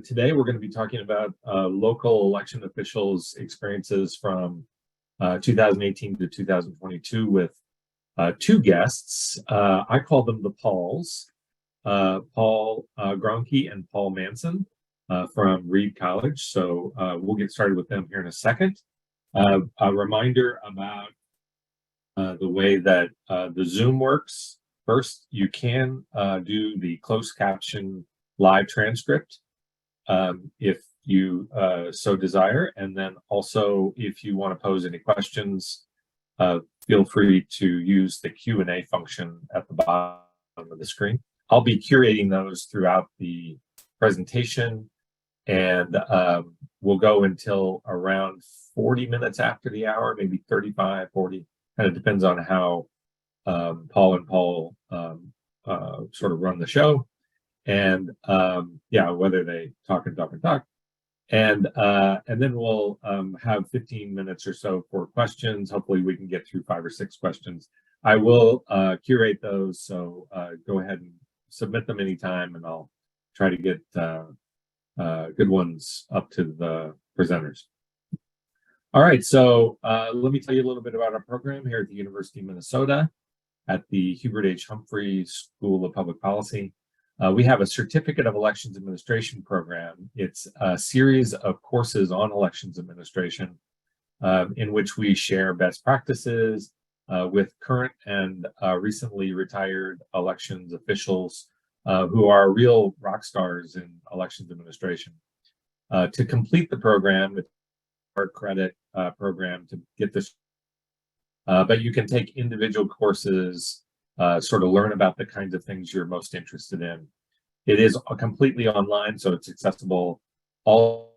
Today we're going to be talking about local election officials' experiences from 2018 to 2022 with two guests. I call them the Pauls, Paul Gronke and Paul Manson from Reed College. So we'll get started with them here in a second. A reminder about the way that the Zoom works. First, you can do the closed caption live transcript if you so desire. And then also, if you want to pose any questions, feel free to use the Q&A function at the bottom of the screen. I'll be curating those throughout the presentation, and we'll go until around 40 minutes after the hour, maybe 35, 40. Kind of depends on how Paul and Paul sort of run the show. And whether they talk. And then we'll have 15 minutes or so for questions. Hopefully we can get through 5 or 6 questions. I will curate those, so go ahead and submit them anytime, and I'll try to get good ones up to the presenters. All right, so let me tell you a little bit about our program here at the University of Minnesota at the Hubert H. Humphrey School of Public Policy. We have a Certificate of Elections Administration program. It's a series of courses on elections administration in which we share best practices with current and recently retired elections officials who are real rock stars in elections administration. To complete the program, it's a credit program to get this, but you can take individual courses, sort of learn about the kinds of things you're most interested in. It is completely online, so it's accessible all.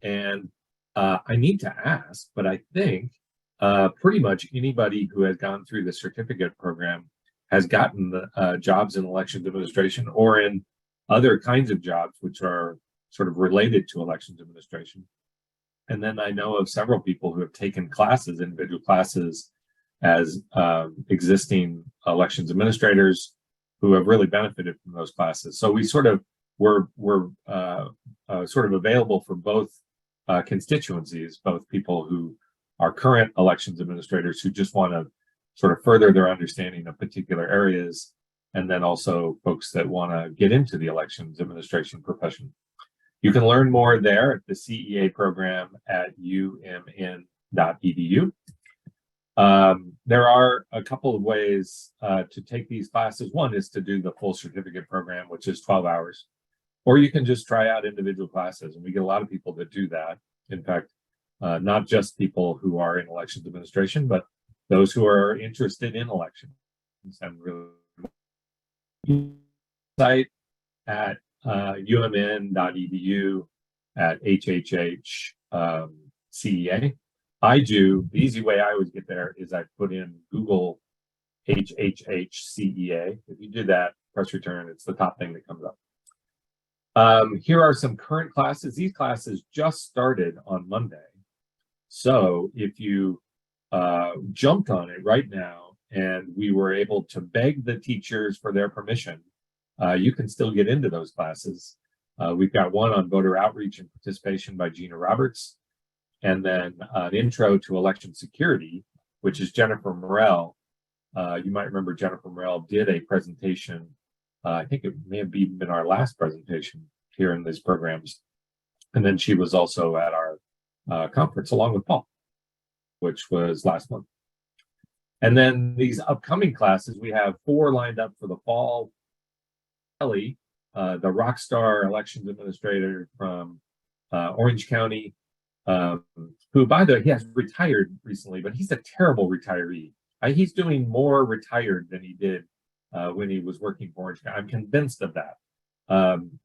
And I need to ask, but I think pretty much anybody who has gone through the certificate program has gotten jobs in elections administration or in other kinds of jobs which are sort of related to elections administration. And then I know of several people who have taken classes, individual classes, as existing elections administrators who have really benefited from those classes. So we sort of were sort of available for both constituencies, both people who are current elections administrators who just want to sort of further their understanding of particular areas, and then also folks that want to get into the elections administration profession. You can learn more there at the CEA program at umn.edu. There are a couple of ways to take these classes. One is to do the full certificate program, which is 12 hours, or you can just try out individual classes. And we get a lot of people that do that. In fact, not just people who are in elections administration, but those who are interested in elections. And really, site at umn.edu at HHH CEA. The easy way I always get there is I put in Google HHH CEA. If you do that, press return, it's the top thing that comes up. Here are some current classes. These classes just started on Monday. So if you jumped on it right now and we were able to beg the teachers for their permission, you can still get into those classes. We've got one on voter outreach and participation by Gina Roberts, and then an intro to election security, which is Jennifer Morell. You might remember Jennifer Morell did a presentation. I think it may have been our last presentation here in these programs. And then she was also at our conference along with Paul, which was last month. And then these upcoming classes, we have 4 lined up for the fall. Kelly, the rock star elections administrator from Orange County, who, by the way, he has retired recently, but he's a terrible retiree. He's doing more retired than he did when he was working for Orange County. I'm convinced of that.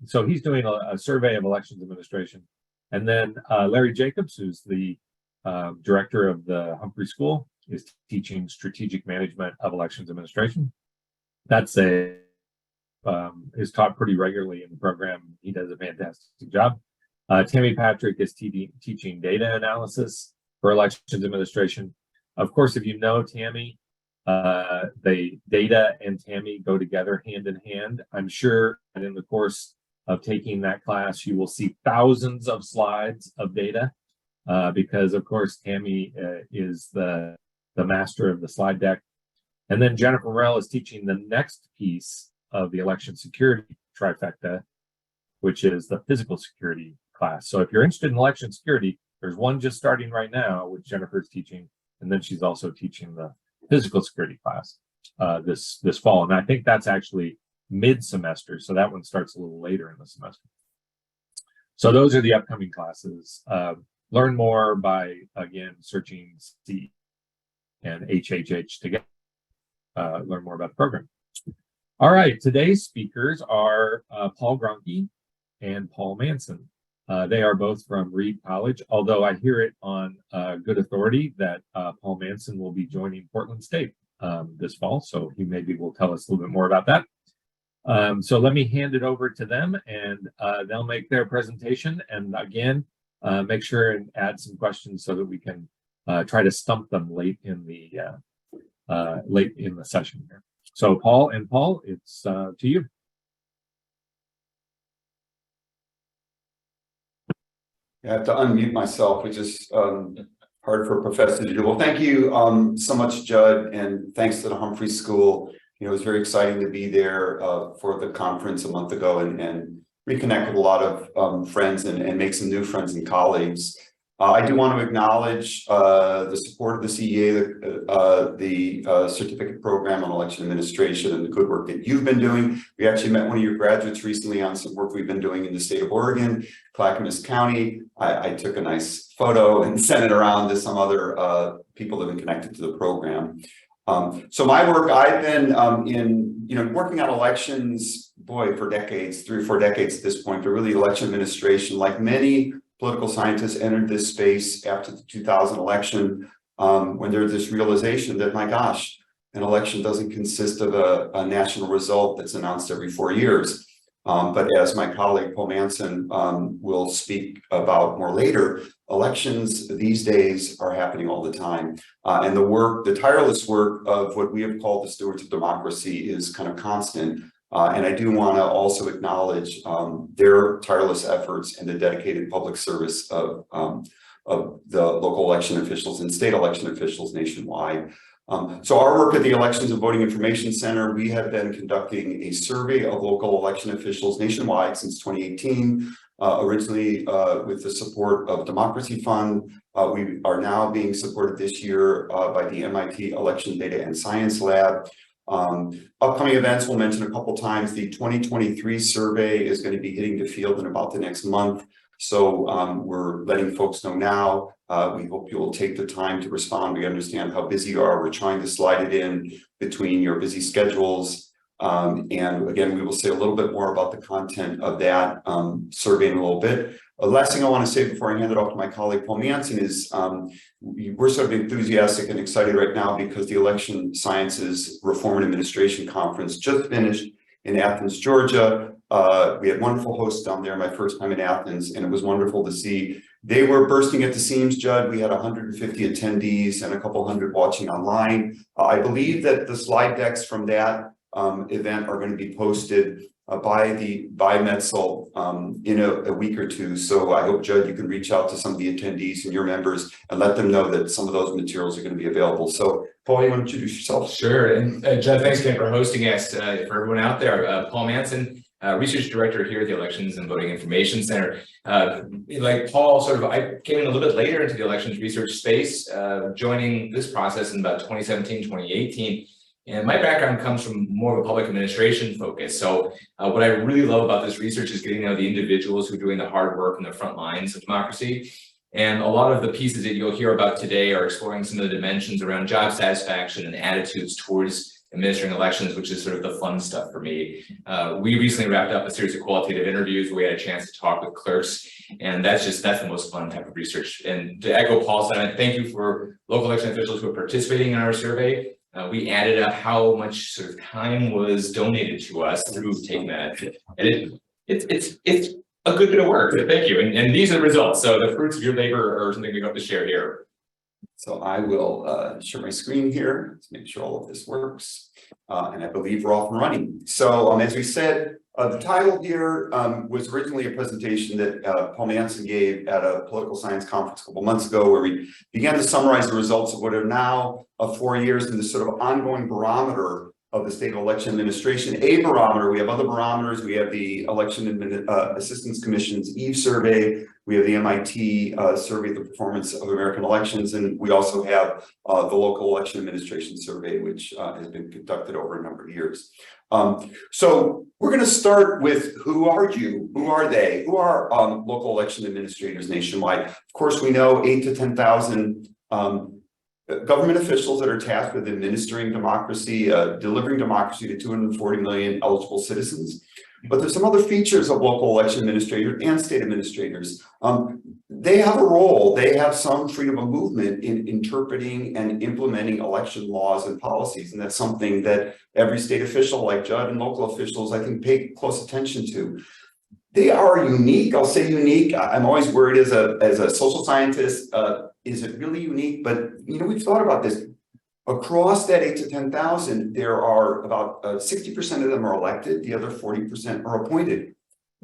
So he's doing a survey of elections administration. And then Larry Jacobs, who's the director of the Humphrey School, is teaching strategic management of elections administration. That's is taught pretty regularly in the program. He does a fantastic job. Tammy Patrick is teaching data analysis for elections administration. Of course, if you know Tammy, the data and Tammy go together hand in hand. I'm sure that in the course of taking that class. You will see thousands of slides of data because, of course, Tammy is the master of the slide deck. And then Jennifer Morell is teaching the next piece of the election security trifecta, which is the physical security class. So if you're interested in election security, there's one just starting right now, which Jennifer's teaching, and then she's also teaching the physical security class this fall. And I think that's actually mid-semester, so that one starts a little later in the semester. So those are the upcoming classes. Learn more by, again, searching C and HHH together. Learn more about the program. All right, today's speakers are Paul Gronke and Paul Manson. They are both from Reed College, although I hear it on good authority that Paul Manson will be joining Portland State this fall, so he maybe will tell us a little bit more about that. So let me hand it over to them, and they'll make their presentation. And again, make sure and add some questions so that we can try to stump them late in the session here. So Paul, it's to you. I have to unmute myself, which is hard for a professor to do. Well, thank you so much, Judd, and thanks to the Humphrey School. You know, it was very exciting to be there for the conference a month ago and reconnect with a lot of friends and make some new friends and colleagues. I do want to acknowledge the support of the CEA, the certificate program on election administration, and the good work that you've been doing. We actually met one of your graduates recently on some work we've been doing in the state of Oregon, Clackamas County. I took a nice photo and sent it around to some other people that have been connected to the program. So my work, I've been working on elections, boy, for decades, 3 or 4 decades at this point, but really election administration, like many political scientists, entered this space after the 2000 election when there's this realization that, my gosh, an election doesn't consist of a national result that's announced every 4 years. But as my colleague Paul Manson will speak about more later, elections these days are happening all the time. And the tireless work of what we have called the stewards of democracy is kind of constant. And I do want to also acknowledge their tireless efforts and the dedicated public service of the local election officials and state election officials nationwide. So our work at the Elections and Voting Information Center, we have been conducting a survey of local election officials nationwide since 2018, originally with the support of Democracy Fund. We are now being supported this year by the MIT Election Data and Science Lab. Upcoming events we'll mention a couple times. The 2023 survey is going to be hitting the field in about the next month. So we're letting folks know now. We hope you will take the time to respond. We understand how busy you are. We're trying to slide it in between your busy schedules. And again, we will say a little bit more about the content of that survey in a little bit. The last thing I want to say before I hand it off to my colleague Paul Manson is we're sort of enthusiastic and excited right now because the Election Sciences Reform and Administration Conference just finished in Athens, Georgia. We had wonderful hosts down there, my first time in Athens, and it was wonderful to see. They were bursting at the seams, Judd. We had 150 attendees and a couple hundred watching online. I believe that the slide decks from that event are going to be posted by Metzel in a week or two. So I hope, Judd, you can reach out to some of the attendees and your members and let them know that some of those materials are going to be available. So Paul, you want to introduce yourself? Sure. And Judd, thanks again for hosting us. For everyone out there, Paul Manson, Research Director here at the Elections and Voting Information Center. Like Paul, I came in a little bit later into the elections research space, joining this process in about 2017, 2018. And my background comes from more of a public administration focus. So what I really love about this research is getting to know the individuals who are doing the hard work on the front lines of democracy. And a lot of the pieces that you'll hear about today are exploring some of the dimensions around job satisfaction and attitudes towards administering elections, which is sort of the fun stuff for me. We recently wrapped up a series of qualitative interviews where we had a chance to talk with clerks, and that's the most fun type of research. And to echo Paul's sentiment, thank you for local election officials who are participating in our survey. We added up how much sort of time was donated to us through taking that, and it's a good bit of work. So thank you, and these are the results. So the fruits of your labor are something we hope to share here. So I will share my screen here to make sure all of this works, and I believe we're off and running. So as we said, The title here was originally a presentation that Paul Manson gave at a political science conference a couple months ago, where we began to summarize the results of what are now 4 years in this sort of ongoing barometer of the state election administration. A barometer, we have other barometers. We have the Election Assistance Commission's EVE survey. We have the MIT survey of the performance of American elections. And we also have the local election administration survey, which has been conducted over a number of years. So we're going to start with who are you? Who are they? Who are local election administrators nationwide? Of course, we know 8,000 to 10,000 government officials that are tasked with administering democracy, delivering democracy to 240 million eligible citizens. But there's some other features of local election administrators and state administrators. They have a role, they have some freedom of movement in interpreting and implementing election laws and policies. And that's something that every state official like Judd and local officials, I think, pay close attention to. They are unique. I'll say unique. I'm always worried as a social scientist, is it really unique? But, you know, we've thought about this. Across that 8,000 to 10,000, there are about 60% of them are elected. The other 40% are appointed.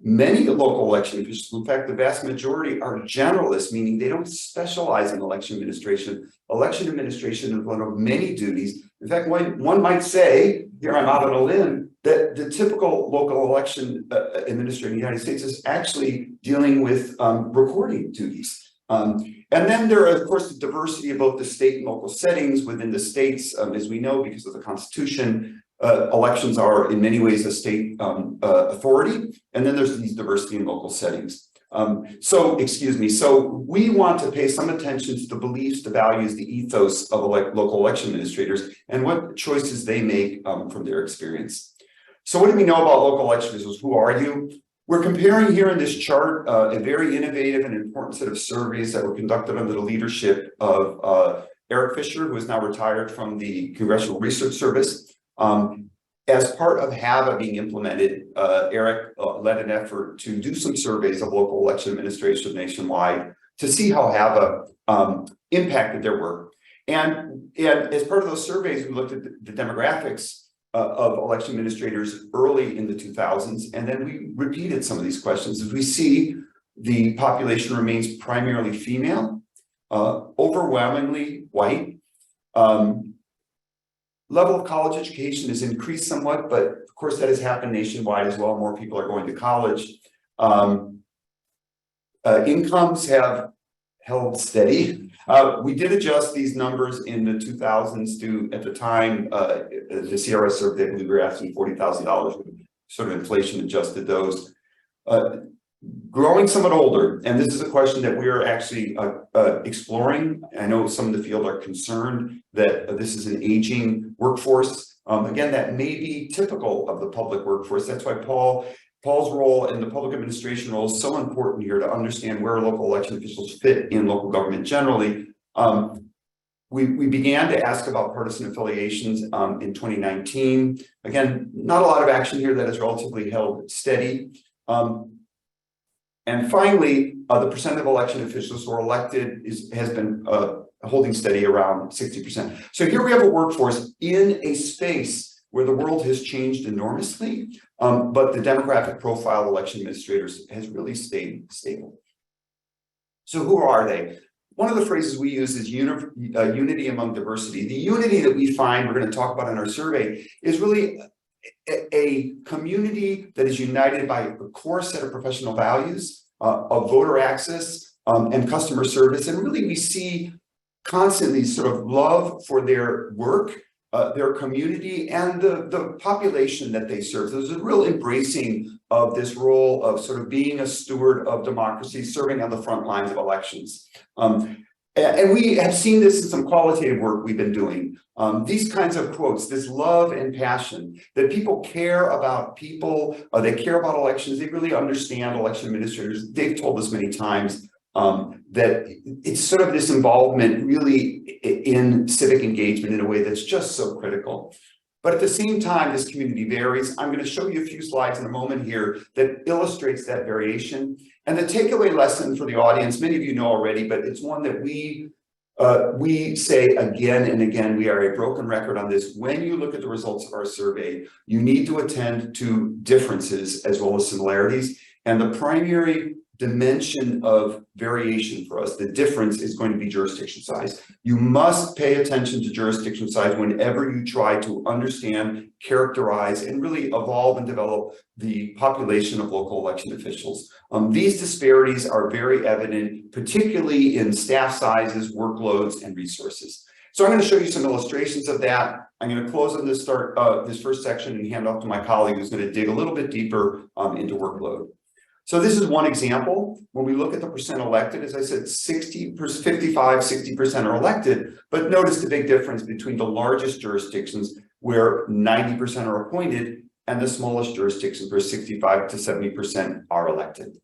Many local election officials, in fact, the vast majority, are generalists, meaning they don't specialize in election administration. Election administration is one of many duties. In fact, one might say, here I'm out on a limb, that the typical local election administrator in the United States is actually dealing with recording duties. And then there are, of course, the diversity of both the state and local settings within the states. As we know, because of the Constitution, elections are in many ways a state authority. And then there's these diversity in local settings. So we want to pay some attention to the beliefs, the values, the ethos of local election administrators and what choices they make from their experience. So what do we know about local election officials? Who are you? We're comparing here in this chart a very innovative and important set of surveys that were conducted under the leadership of Eric Fisher, who is now retired from the Congressional Research Service. As part of HAVA being implemented, Eric led an effort to do some surveys of local election administration nationwide to see how HAVA impacted their work. And as part of those surveys, we looked at the demographics of election administrators early in the 2000s, and then we repeated some of these questions. As we see, the population remains primarily female, overwhelmingly white. Level of college education has increased somewhat, but of course that has happened nationwide as well. More people are going to college. Incomes have held steady. We did adjust these numbers in the 2000s to, at the time, the CRS survey, we were asking $40,000, sort of inflation adjusted those. Growing somewhat older, and this is a question that we are actually exploring. I know some in the field are concerned that this is an aging workforce. Again, that may be typical of the public workforce. That's why Paul's role and the public administration role is so important here to understand where local election officials fit in local government generally. We began to ask about partisan affiliations in 2019. Again, not a lot of action here. That is relatively held steady. And finally, the percent of election officials who are elected has been holding steady around 60%. So here we have a workforce in a space where the world has changed enormously, but the demographic profile of election administrators has really stayed stable. So who are they? One of the phrases we use is unity among diversity. The unity that we find, we're going to talk about in our survey, is really a community that is united by a core set of professional values, of voter access and customer service. And really we see constantly sort of love for their work, their community, and the population that they serve. There's a real embracing of this role of sort of being a steward of democracy, serving on the front lines of elections. And we have seen this in some qualitative work we've been doing. These kinds of quotes, this love and passion, that people care about people, they care about elections, they really understand election administrators. They've told us many times that it's sort of this involvement really in civic engagement in a way that's just so critical. But at the same time, this community varies. I'm going to show you a few slides in a moment here that illustrates that variation. And the takeaway lesson for the audience, many of you know already, but it's one that we We say again and again, we are a broken record on this. When you look at the results of our survey, you need to attend to differences as well as similarities. And the primary dimension of variation for us, the difference, is going to be jurisdiction size. You must pay attention to jurisdiction size whenever you try to understand, characterize, and really evolve and develop the population of local election officials. These disparities are very evident, particularly in staff sizes, workloads, and resources. So I'm going to show you some illustrations of that. I'm going to close on this this first section and hand off to my colleague who's going to dig a little bit deeper into workload. So this is one example. When we look at the percent elected, as I said, 60% are elected, but notice the big difference between the largest jurisdictions where 90% are appointed and the smallest jurisdictions where 65 to 70% are elected.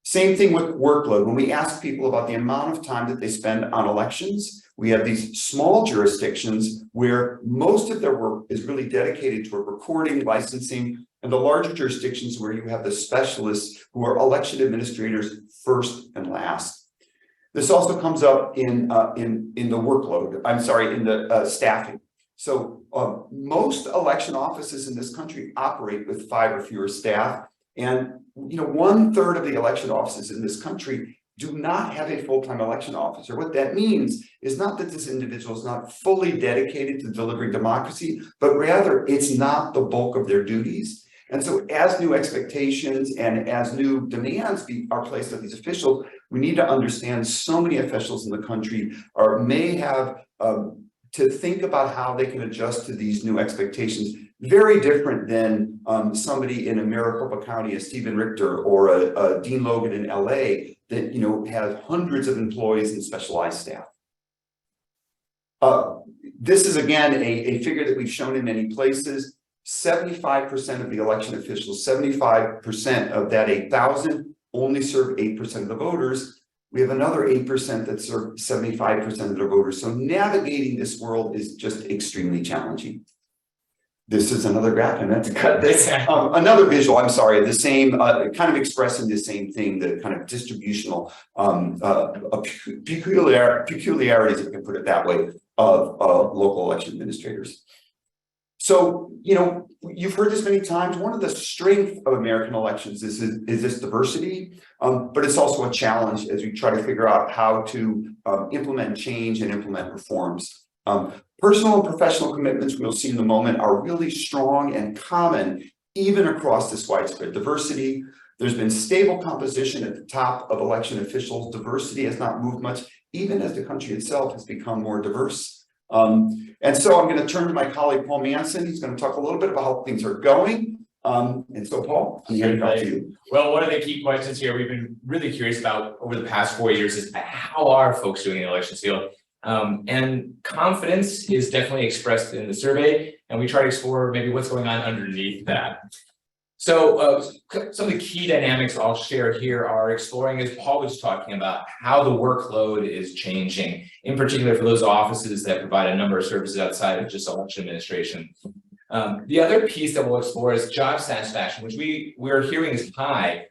Same thing with workload. When we ask people about the amount of time that they spend on elections, we have these small jurisdictions where most of their work is really dedicated to recording, licensing, and the larger jurisdictions where you have the specialists who are election administrators first and last. This also comes up in the workload. I'm sorry, in the staffing. So most election offices in this country operate with 5 or fewer staff, and 1/3 of the election offices in this country do not have a full-time election officer. What that means is not that this individual is not fully dedicated to delivering democracy, but rather it's not the bulk of their duties. And so as new expectations and as new demands are placed on these officials, we need to understand so many officials in the country may have to think about how they can adjust to these new expectations, very different than somebody in Maricopa County, a Stephen Richter, or a Dean Logan in LA that has hundreds of employees and specialized staff. This is again a figure that we've shown in many places. 75% of the election officials, 75% of that 8,000 only serve 8% of the voters. We have another 8% that serve 75% of the voters. So navigating this world is just extremely challenging. This is another graph, I meant to cut this. Another visual, I'm sorry, the same, kind of expressing the same thing, the kind of distributional peculiarities, if you can put it that way, of local election administrators. So, you've heard this many times. One of the strengths of American elections is this diversity, but it's also a challenge as we try to figure out how to implement change and implement reforms. Personal and professional commitments, we'll see in a moment, are really strong and common even across this widespread diversity. There's been stable composition at the top of election officials. Diversity has not moved much, even as the country itself has become more diverse. And so I'm going to turn to my colleague, Paul Manson. He's going to talk a little bit about how things are going. And so, Paul, I'm going to talk to you. Well, one of the key questions here we've been really curious about over the past 4 years is how are folks doing in the elections field? And confidence is definitely expressed in the survey, and we try to explore maybe what's going on underneath that. So some of the key dynamics I'll share here are exploring, as Paul was talking about, how the workload is changing, in particular for those offices that provide a number of services outside of just election administration. The other piece that we'll explore is job satisfaction, which we're hearing is high,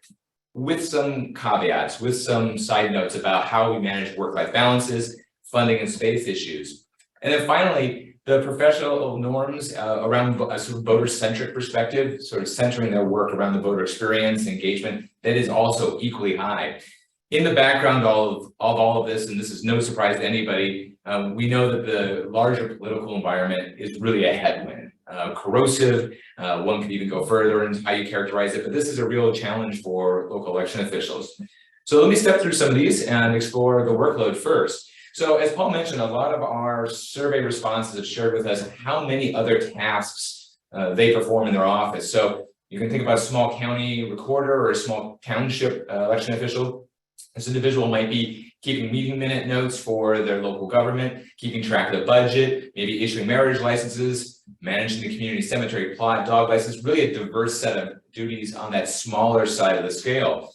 with some caveats, with some side notes about how we manage work-life balances, funding and space issues. And then finally, the professional norms around a sort of voter-centric perspective, sort of centering their work around the voter experience, engagement, that is also equally high. In the background of all of this, and this is no surprise to anybody, we know that the larger political environment is really a headwind, corrosive. One could even go further into how you characterize it, but this is a real challenge for local election officials. So let me step through some of these and explore the workload first. So as Paul mentioned, a lot of our survey responses have shared with us how many other tasks they perform in their office. So you can think about a small county recorder or a small township election official. This individual might be keeping meeting minute notes for their local government, keeping track of the budget, maybe issuing marriage licenses, managing the community cemetery plot, dog license, really a diverse set of duties on that smaller side of the scale.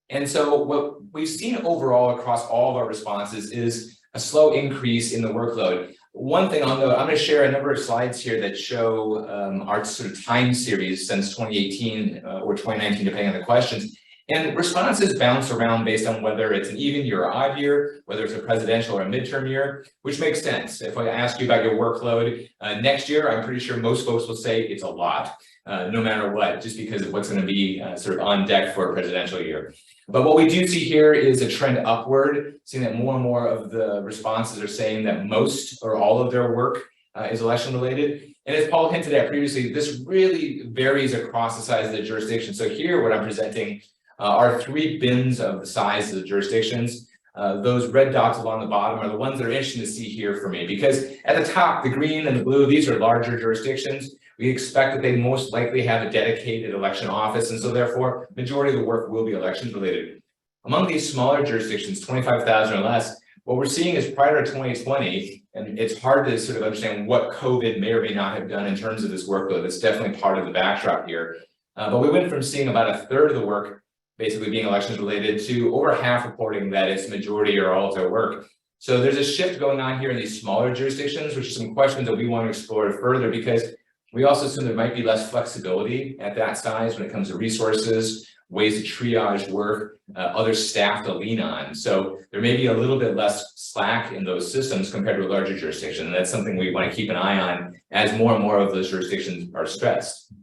And so what we've seen overall across all of our responses is a slow increase in the workload. One thing I'll note, I'm going to share a number of slides here that show our sort of time series since 2018 or 2019, depending on the questions. And responses bounce around based on whether it's an even year or odd year, whether it's a presidential or a midterm year, which makes sense. If I ask you about your workload next year, I'm pretty sure most folks will say it's a lot, no matter what, just because of what's going to be sort of on deck for a presidential year. But what we do see here is a trend upward, seeing that more and more of the responses are saying that most or all of their work is election related. And as Paul hinted at previously, this really varies across the size of the jurisdiction. So here, what I'm presenting are 3 bins of the size of the jurisdictions. Those red dots along the bottom are the ones that are interesting to see here for me, because at the top, the green and the blue, these are larger jurisdictions. We expect that they most likely have a dedicated election office, and so therefore, majority of the work will be elections related. Among these smaller jurisdictions, 25,000 or less, what we're seeing is prior to 2020, and it's hard to sort of understand what COVID may or may not have done in terms of this workload. It's definitely part of the backdrop here. But we went from seeing about a third of the work basically being elections related to over half reporting that it's majority or all of their work. So there's a shift going on here in these smaller jurisdictions, which are some questions that we want to explore further, because we also assume there might be less flexibility at that size when it comes to resources, ways to triage work, other staff to lean on. So there may be a little bit less slack in those systems compared to a larger jurisdiction. And that's something we want to keep an eye on as more and more of those jurisdictions are stressed.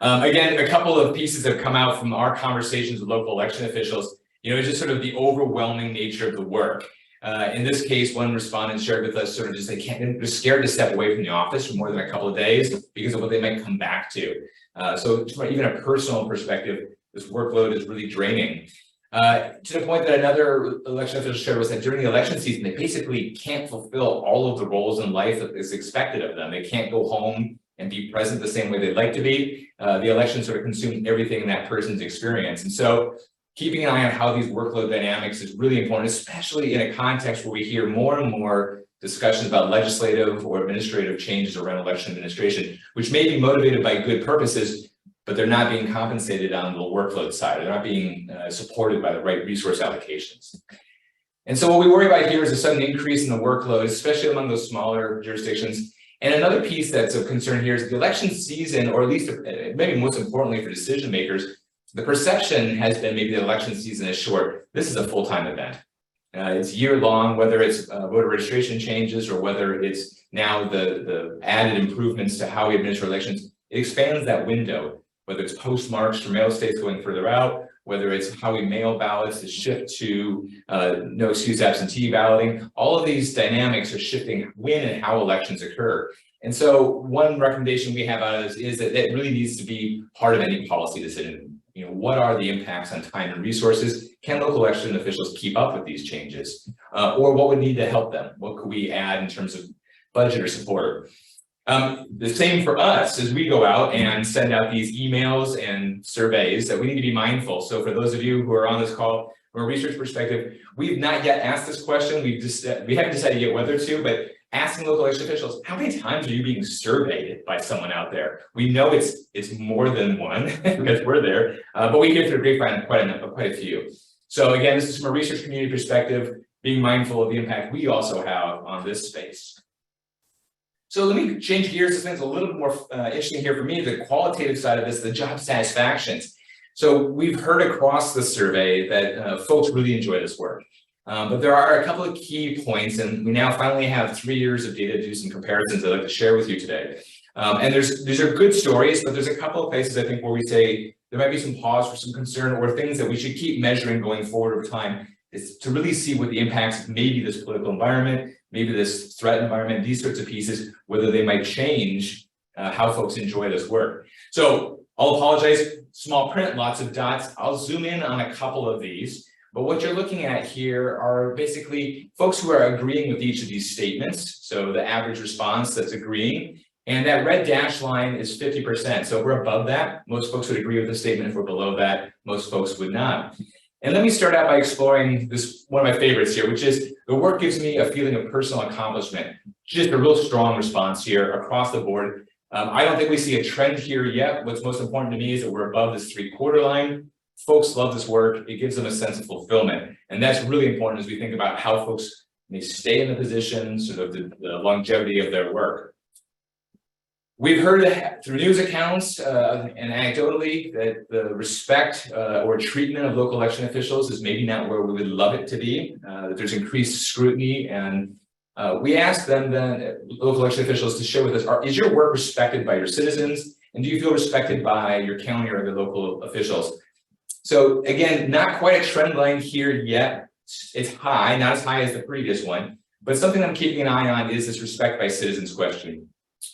Again, a couple of pieces have come out from our conversations with local election officials, just sort of the overwhelming nature of the work. In this case, one respondent shared with us sort of just they're scared to step away from the office for more than a couple of days because of what they might come back to. So from even a personal perspective, this workload is really draining. To the point that another election official shared was that during the election season, they basically can't fulfill all of the roles in life that is expected of them. They can't go home and be present the same way they'd like to be. The election sort of consumes everything in that person's experience. And so keeping an eye on how these workload dynamics is really important, especially in a context where we hear more and more discussions about legislative or administrative changes around election administration, which may be motivated by good purposes, but they're not being compensated on the workload side. They're not being supported by the right resource allocations. And so what we worry about here is a sudden increase in the workload, especially among those smaller jurisdictions. And another piece that's of concern here is the election season, or at least maybe most importantly for decision makers, the perception has been maybe the election season is short. This is a full-time event. It's year-long, whether it's voter registration changes or whether it's now the added improvements to how we administer elections. It expands that window, whether it's postmarks for mail states going further out, whether it's how we mail ballots, the shift to no excuse absentee balloting. All of these dynamics are shifting when and how elections occur. And so one recommendation we have out of this is that it really needs to be part of any policy decision. What are the impacts on time and resources? Can local election officials keep up with these changes? Or what would need to help them? What could we add in terms of budget or support? The same for us as we go out and send out these emails and surveys that we need to be mindful. So for those of you who are on this call, from a research perspective, we've not yet asked this question. We haven't decided yet whether to, but asking local election officials, how many times are you being surveyed by someone out there? We know it's more than one because we're there, but we hear through the grapevine quite a few. So again, this is from a research community perspective, being mindful of the impact we also have on this space. So let me change gears to things a little bit more interesting here for me, the qualitative side of this, the job satisfactions. So we've heard across the survey that folks really enjoy this work. But there are a couple of key points, and we now finally have 3 years of data to do some comparisons I'd like to share with you today. And these are good stories, but there's a couple of places I think where we say there might be some pause for some concern or things that we should keep measuring going forward over time, is to really see what the impacts of maybe this political environment, maybe this threat environment, these sorts of pieces, whether they might change how folks enjoy this work. So I'll apologize, small print, lots of dots. I'll zoom in on a couple of these. But what you're looking at here are basically folks who are agreeing with each of these statements. So the average response that's agreeing, and that red dash line is 50%. So if we're above that, most folks would agree with the statement. If we're below that, most folks would not. And let me start out by exploring this, one of my favorites here, which is the work gives me a feeling of personal accomplishment. Just a real strong response here across the board. I don't think we see a trend here yet. What's most important to me is that we're above this 3/4 line. Folks love this work. It gives them a sense of fulfillment. And that's really important as we think about how folks may stay in the position, sort of the longevity of their work. We've heard through news accounts and anecdotally that the respect or treatment of local election officials is maybe not where we would love it to be, that there's increased scrutiny. And we asked them then, local election officials, to share with us, is your work respected by your citizens? And do you feel respected by your county or the local officials? So again, not quite a trend line here yet. It's high, not as high as the previous one, but something I'm keeping an eye on is this respect by citizens question.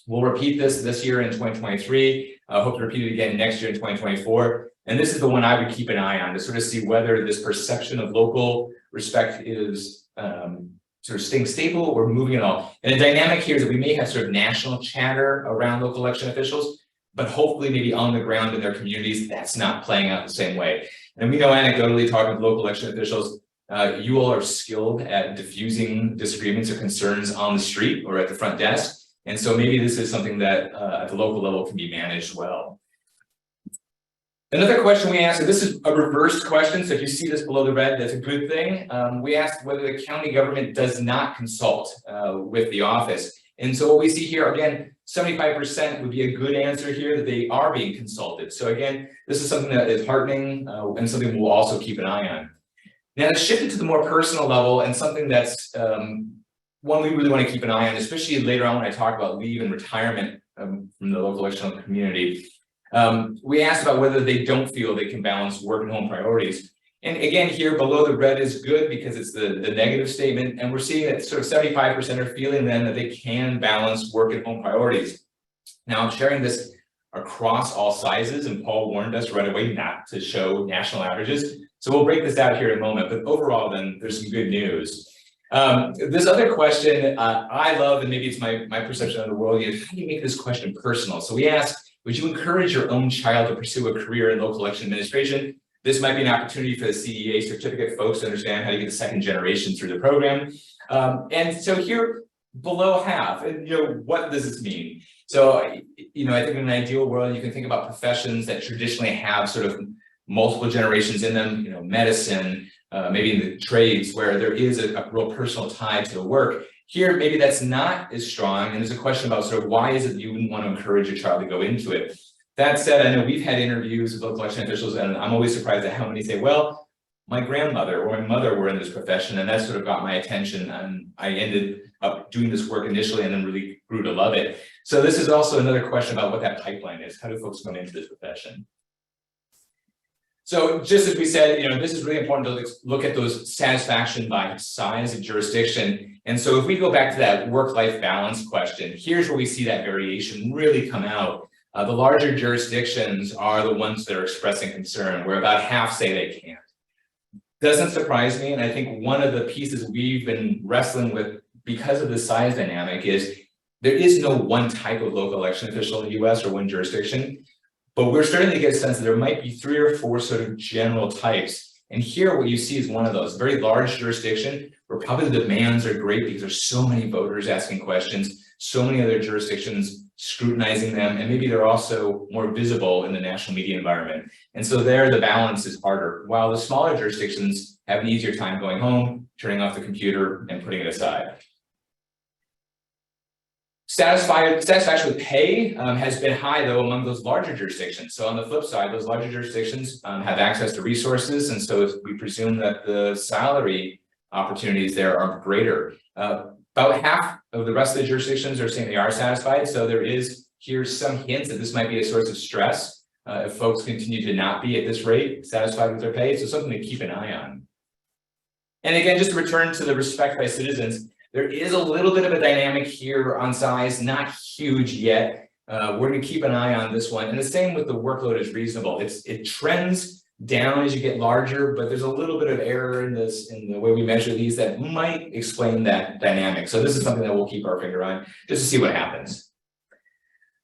We'll repeat this year in 2023. Hope to repeat it again next year in 2024. And this is the one I would keep an eye on to sort of see whether this perception of local respect is sort of staying stable or moving at all. And the dynamic here is that we may have sort of national chatter around local election officials, but hopefully maybe on the ground in their communities, that's not playing out the same way. And we know anecdotally, talking with local election officials, you all are skilled at diffusing disagreements or concerns on the street or at the front desk. And so maybe this is something that at the local level can be managed well. Another question we asked, and this is a reversed question, so if you see this below the red, that's a good thing. We asked whether the county government does not consult with the office. And so what we see here, again, 75% would be a good answer here, that they are being consulted. So again, this is something that is heartening and something we'll also keep an eye on. Now, let's shift it to the more personal level and something that's one we really want to keep an eye on, especially later on when I talk about leave and retirement from the local election community. We asked about whether they don't feel they can balance work and home priorities. And again, here below the red is good because it's the negative statement. And we're seeing that sort of 75% are feeling then that they can balance work and home priorities. Now, I'm sharing this across all sizes, and Paul warned us right away not to show national averages. So we'll break this out here in a moment, but overall then there's some good news. This other question I love, and maybe it's my perception of the world, is how do you make this question personal? So we asked, would you encourage your own child to pursue a career in local election administration? This might be an opportunity for the CEA certificate folks to understand how to get the second generation through the program. And so here below half, and what does this mean? So, I think in an ideal world, you can think about professions that traditionally have sort of multiple generations in them, medicine, maybe in the trades where there is a real personal tie to the work. Here, maybe that's not as strong. And there's a question about sort of why is it that you wouldn't want to encourage your child to go into it? That said, I know we've had interviews with local election officials, and I'm always surprised at how many say, well, my grandmother or my mother were in this profession, and that sort of got my attention. And I ended up doing this work initially and then really grew to love it. So this is also another question about what that pipeline is. How do folks go into this profession? So just as we said, this is really important to look at those satisfaction by size of jurisdiction. And so if we go back to that work-life balance question, here's where we see that variation really come out. The larger jurisdictions are the ones that are expressing concern, where about half say they can't. Doesn't surprise me, and I think one of the pieces we've been wrestling with because of the size dynamic is there is no one type of local election official in the US or one jurisdiction. But we're starting to get a sense that there might be 3 or 4 sort of general types. And here what you see is one of those, very large jurisdiction where probably the demands are great because there's so many voters asking questions, so many other jurisdictions scrutinizing them, and maybe they're also more visible in the national media environment. And so there the balance is harder, while the smaller jurisdictions have an easier time going home, turning off the computer and putting it aside. Satisfaction with pay has been high, though, among those larger jurisdictions. So on the flip side, those larger jurisdictions have access to resources, and so we presume that the salary opportunities there are greater. About half of the rest of the jurisdictions are saying they are satisfied, so there is here some hints that this might be a source of stress if folks continue to not be at this rate satisfied with their pay, so something to keep an eye on. And again, just to return to the respect by citizens, there is a little bit of a dynamic here on size, not huge yet. We're going to keep an eye on this one. And the same with the workload is reasonable. It trends down as you get larger, but there's a little bit of error in the way we measure these that might explain that dynamic. So this is something that we'll keep our finger on just to see what happens.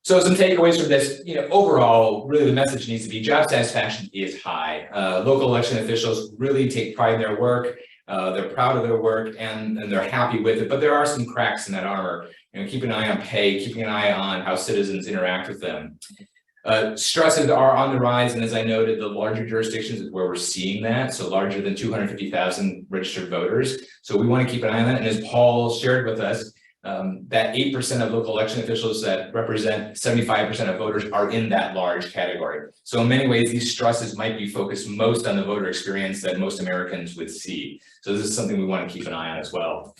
So some takeaways from this, overall, really the message needs to be job satisfaction is high. Local election officials really take pride in their work. They're proud of their work and they're happy with it, but there are some cracks in that armor. Keep an eye on pay, keeping an eye on how citizens interact with them. Stresses are on the rise, and as I noted, the larger jurisdictions is where we're seeing that, so larger than 250,000 registered voters. So we want to keep an eye on that, and as Paul shared with us, that 8% of local election officials that represent 75% of voters are in that large category. So in many ways, these stresses might be focused most on the voter experience that most Americans would see. So this is something we want to keep an eye on as well.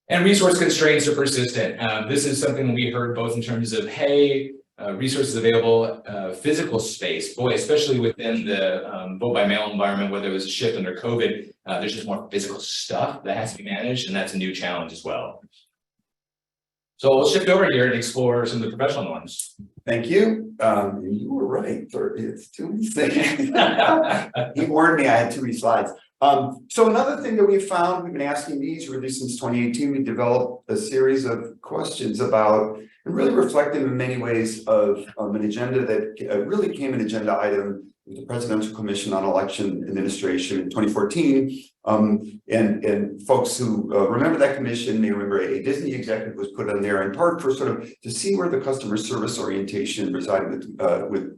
And resource constraints are persistent. This is something we heard both in terms of, hey, resources available, physical space, boy, especially within the vote by mail environment, where there was a shift under COVID, there's just more physical stuff that has to be managed, and that's a new challenge as well. So we'll shift over here and explore some of the professional norms. Thank you. You were right. It's too many things. He warned me I had too many slides. So another thing that we found, we've been asking these really since 2018, we developed a series of questions about, and really reflective in many ways of an agenda that really came an agenda item with the Presidential Commission on Election Administration in 2014. And folks who remember that commission may remember a Disney executive was put on there in part for sort of to see where the customer service orientation resided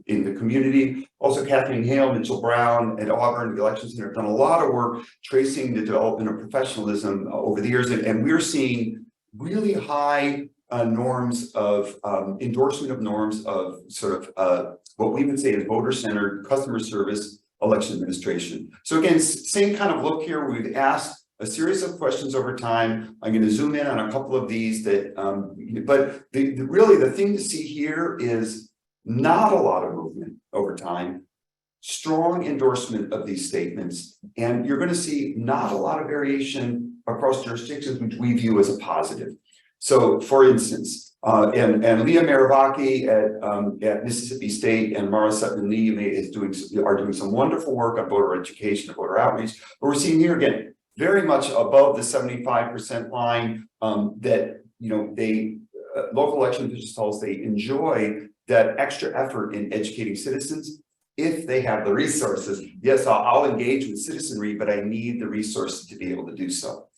in the community. Also, Kathleen Hale, Mitchell Brown at Auburn, the Election Center, have done a lot of work tracing the development of professionalism over the years. And we're seeing really high norms of endorsement of norms of sort of what we would say is voter-centered customer service election administration. So again, same kind of look here. We've asked a series of questions over time. I'm going to zoom in on a couple of these that, but really the thing to see here is not a lot of movement over time, strong endorsement of these statements, and you're going to see not a lot of variation across jurisdictions, which we view as a positive. So for instance, and Leah Maravaki at Mississippi State and Mara Sutton Lee are doing some wonderful work on voter education and voter outreach. But we're seeing here again, very much above the 75% line that, you know, they local election officials tell us they enjoy that extra effort in educating citizens if they have the resources. Yes, I'll engage with citizenry, but I need the resources to be able to do so.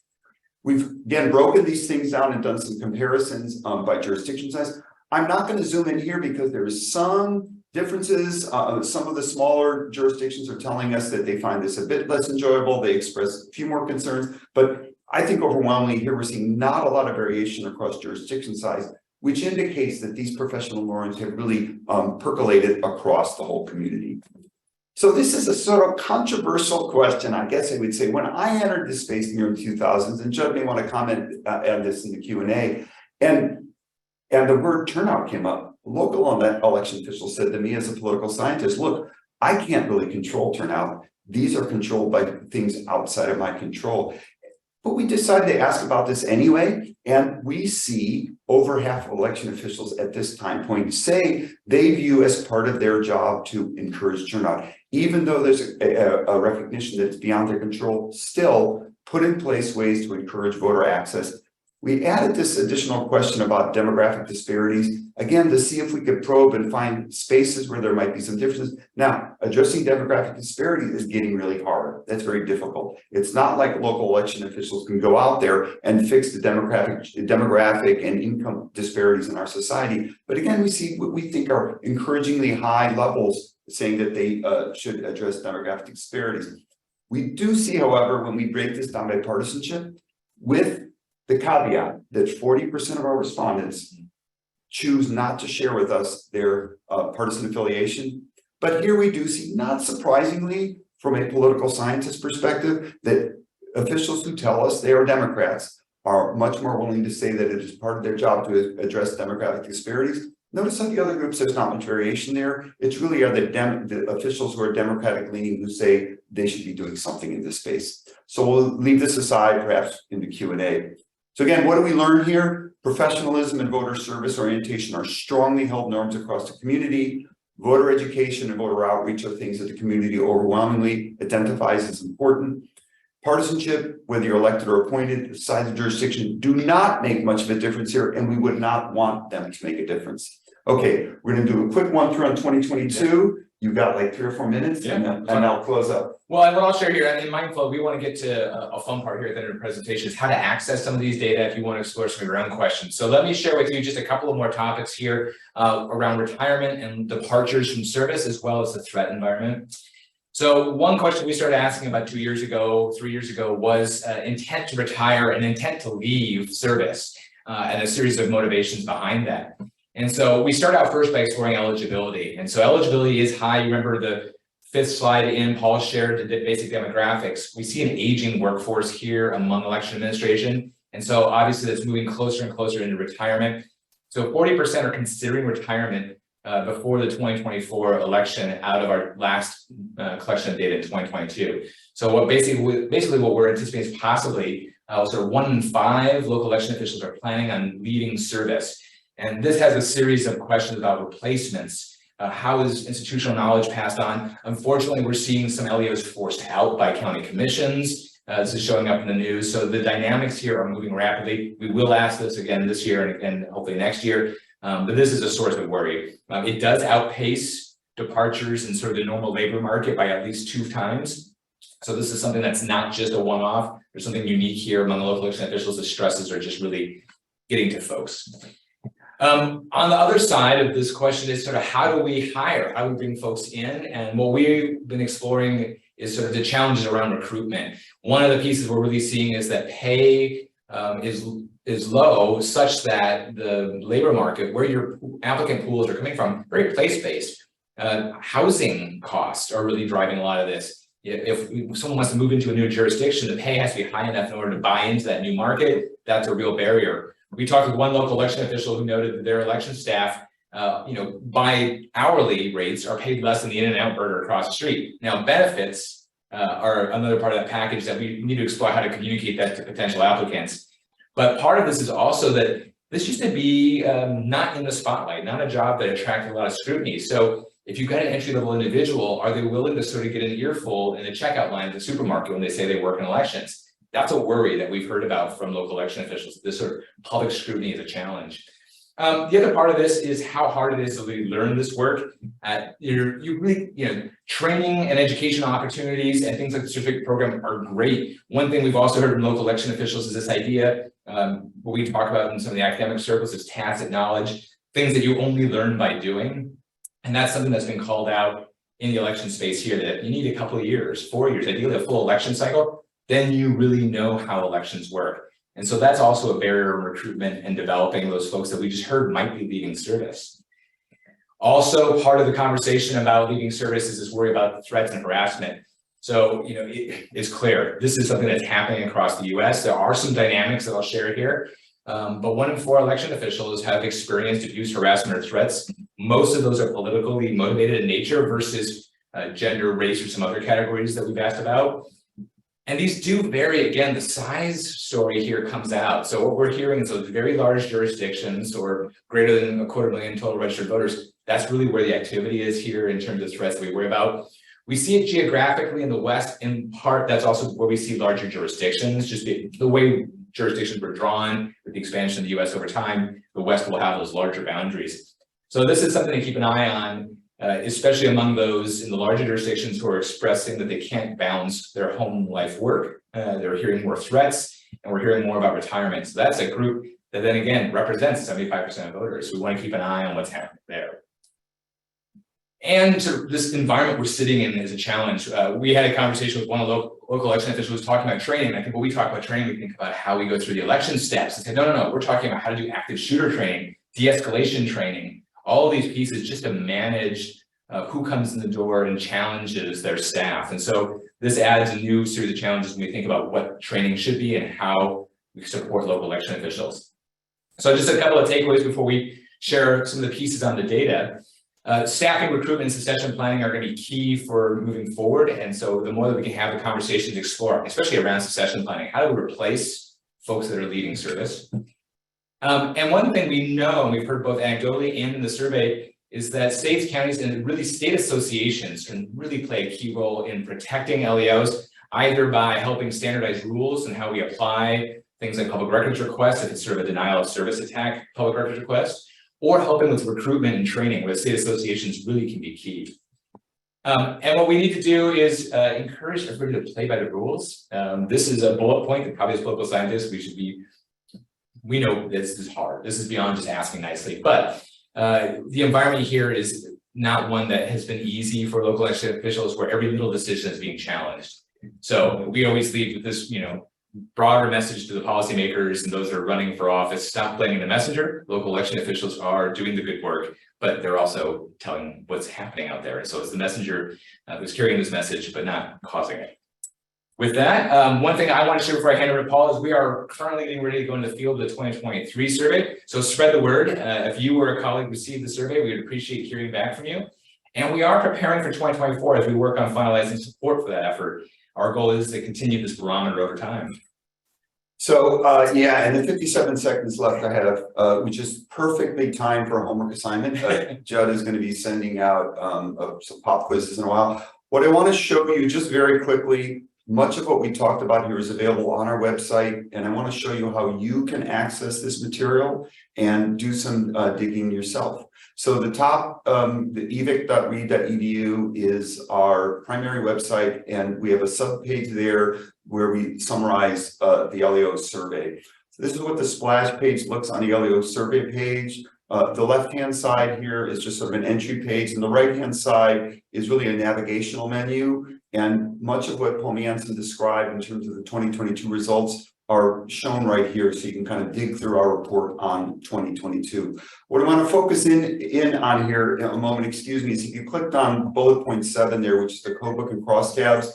We've again broken these things down and done some comparisons by jurisdiction size. I'm not going to zoom in here because there is some differences. Some of the smaller jurisdictions are telling us that they find this a bit less enjoyable. They express a few more concerns, but I think overwhelmingly here we're seeing not a lot of variation across jurisdiction size, which indicates that these professional norms have really percolated across the whole community. So this is a sort of controversial question, I guess I would say. When I entered this space in the early 2000s, and Judd may want to comment on this in the Q&A, and the word turnout came up. Local election officials said to me as a political scientist, look, I can't really control turnout. These are controlled by things outside of my control. But we decided to ask about this anyway, and we see over half of election officials at this time point say they view as part of their job to encourage turnout. Even though there's a recognition that it's beyond their control, still put in place ways to encourage voter access. We added this additional question about demographic disparities, again, to see if we could probe and find spaces where there might be some differences. Now, addressing demographic disparity is getting really hard. That's very difficult. It's not like local election officials can go out there and fix the demographic and income disparities in our society. But again, we see what we think are encouragingly high levels saying that they should address demographic disparities. We do see, however, when we break this down by partisanship, with the caveat that 40% of our respondents choose not to share with us their partisan affiliation. But here we do see, not surprisingly, from a political scientist perspective, that officials who tell us they are Democrats are much more willing to say that it is part of their job to address demographic disparities. Notice how the other groups, there's not much variation there. It's really are the officials who are Democratic leaning who say they should be doing something in this space. So we'll leave this aside, perhaps in the Q&A. So again, what do we learn here? Professionalism and voter service orientation are strongly held norms across the community. Voter education and voter outreach are things that the community overwhelmingly identifies as important. Partisanship, whether you're elected or appointed, the size of jurisdiction do not make much of a difference here, and we would not want them to make a difference. Okay, we're going to do a quick one through on 2022. You've got like 3 or 4 minutes, yeah, and I'll close up. Well, and what I'll share here, and in Mindful, we want to get to a fun part here at the end of the presentation is how to access some of these data if you want to explore some of your own questions. So let me share with you just a couple of more topics here around retirement and departures from service, as well as the threat environment. So one question we started asking about 2 years ago, 3 years ago, was intent to retire and intent to leave service. and a series of motivations behind that. And so we start out first by exploring eligibility. And so eligibility is high. You remember the fifth slide in, Paul shared the basic demographics. We see an aging workforce here among election administration. And so obviously that's moving closer and closer into retirement. So 40% are considering retirement before the 2024 election out of our last collection of data in 2022. So what basically what we're anticipating is possibly sort of 1 in 5 local election officials are planning on leaving service. And this has a series of questions about replacements. How is institutional knowledge passed on? Unfortunately, we're seeing some LEOs forced out by county commissions. This is showing up in the news. So the dynamics here are moving rapidly. We will ask this again this year and hopefully next year. But this is a source of worry. It does outpace departures in sort of the normal labor market by at least 2 times. So this is something that's not just a one-off. There's something unique here among local election officials. The stresses are just really getting to folks. On the other side of this question is sort of how do we hire? How do we bring folks in? And what we've been exploring is sort of the challenges around recruitment. One of the pieces we're really seeing is that pay is low, such that the labor market, where your applicant pools are coming from, very place-based. Housing costs are really driving a lot of this. If someone wants to move into a new jurisdiction, the pay has to be high enough in order to buy into that new market. That's a real barrier. We talked with one local election official who noted that their election staff, by hourly rates are paid less than the in-and-out burger across the street. Now, benefits are another part of that package that we need to explore how to communicate that to potential applicants. But part of this is also that this used to be not in the spotlight, not a job that attracted a lot of scrutiny. So if you've got an entry-level individual, are they willing to sort of get an earful in the checkout line at the supermarket when they say they work in elections? That's a worry that we've heard about from local election officials. This sort of public scrutiny is a challenge. The other part of this is how hard it is to really learn this work. Training and education opportunities and things like the certificate program are great. One thing we've also heard from local election officials is this idea, what we talk about in some of the academic circles is tacit knowledge, things that you only learn by doing. And that's something that's been called out in the election space here, that you need a couple of years, 4 years, ideally a full election cycle, then you really know how elections work. And so that's also a barrier in recruitment and developing those folks that we just heard might be leaving service. Also, part of the conversation about leaving service is this worry about threats and harassment. So, it's clear this is something that's happening across the US. There are some dynamics that I'll share here, but 1 in 4 election officials have experienced abuse, harassment, or threats. Most of those are politically motivated in nature versus gender, race, or some other categories that we've asked about. And these do vary. Again, the size story here comes out. So what we're hearing is those very large jurisdictions or greater than 250,000 total registered voters, that's really where the activity is here in terms of threats that we worry about. We see it geographically in the West. In part, that's also where we see larger jurisdictions, just the way jurisdictions were drawn with the expansion of the US over time, the West will have those larger boundaries. So this is something to keep an eye on, especially among those in the larger jurisdictions who are expressing that they can't balance their home life work. They're hearing more threats, and we're hearing more about retirement. So that's a group that then again represents 75% of voters. We want to keep an eye on what's happening there. And this environment we're sitting in is a challenge. We had a conversation with one of the local election officials who was talking about training. I think when we talk about training, we think about how we go through the election steps. And said, no, we're talking about how to do active shooter training, de-escalation training, all of these pieces just to manage who comes in the door and challenges their staff. And so this adds a new series of challenges when we think about what training should be and how we support local election officials. So just a couple of takeaways before we share some of the pieces on the data. Staffing, recruitment, and succession planning are going to be key for moving forward. And so the more that we can have the conversations explore, especially around succession planning, how do we replace folks that are leaving service? And one thing we know, and we've heard both anecdotally and in the survey, is that states, counties, and really state associations can really play a key role in protecting LEOs, either by helping standardize rules and how we apply things like public records requests, if it's sort of a denial of service attack public records request, or helping with recruitment and training, where state associations really can be key. And what we need to do is encourage everybody to play by the rules. This is a bullet point that probably as political scientists, we know this is hard. This is beyond just asking nicely, but the environment here is not one that has been easy for local election officials, where every little decision is being challenged. So we always leave with this, broader message to the policymakers and those that are running for office: stop blaming the messenger. Local election officials are doing the good work, but they're also telling what's happening out there. And so it's the messenger who's carrying this message, but not causing it. With that, one thing I want to share before I hand over to Paul is we are currently getting ready to go into the field of the 2023 survey. So spread the word. If you or a colleague received the survey, we would appreciate hearing back from you. And we are preparing for 2024 as we work on finalizing support for that effort. Our goal is to continue this barometer over time. So, yeah, and the 57 seconds left I have, which is perfectly timed for a homework assignment. Judd is going to be sending out some pop quizzes in a while. What I want to show you just very quickly, much of what we talked about here is available on our website, and I want to show you how you can access this material and do some digging yourself. So the top, the evic.read.edu is our primary website, and we have a subpage there where we summarize the LEO survey. So this is what the splash page looks on the LEO survey page. The left-hand side here is just sort of an entry page, and the right-hand side is really a navigational menu. And much of what Paul Manson described in terms of the 2022 results are shown right here, so you can kind of dig through our report on 2022. What I want to focus in on here in a moment, excuse me, is if you clicked on bullet point 7 there, which is the codebook and crosstabs,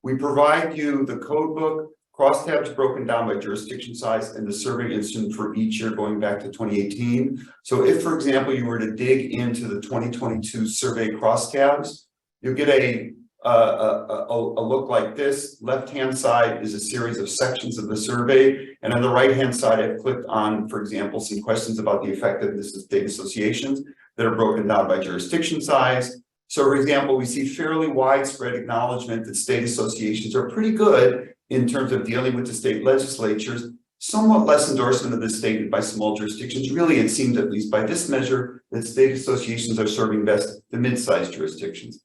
we provide you the codebook, crosstabs broken down by jurisdiction size, and the survey incident for each year going back to 2018. So if, for example, you were to dig into the 2022 survey crosstabs, you'll get a look like this. Left-hand side is a series of sections of the survey, and on the right-hand side, I've clicked on, for example, some questions about the effectiveness of state associations that are broken down by jurisdiction size. So, for example, we see fairly widespread acknowledgement that state associations are pretty good in terms of dealing with the state legislatures, somewhat less endorsement of this statement by small jurisdictions. Really, it seems, at least by this measure, that state associations are serving best the mid-sized jurisdictions.